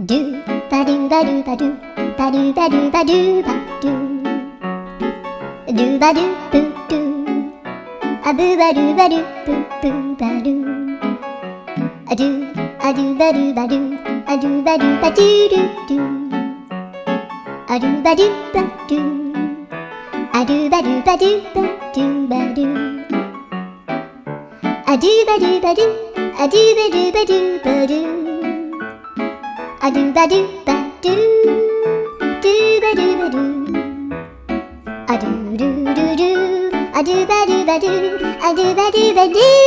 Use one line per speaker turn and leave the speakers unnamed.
ドゥバドゥバドゥバドゥバドゥバドゥバドゥバドゥドゥバドゥブドゥアブバドゥバドゥブブバドゥアドゥアドゥバドゥバドゥアドゥバドゥバドゥドゥドゥアドゥバドゥバドゥアドゥバドゥバドゥバドゥバドゥアドゥバドゥバドゥアドゥバドゥバドゥバドゥアドゥバドゥバドゥドゥバドゥバドゥアドゥルルルアドゥバドゥバドゥアドゥバドゥバドゥ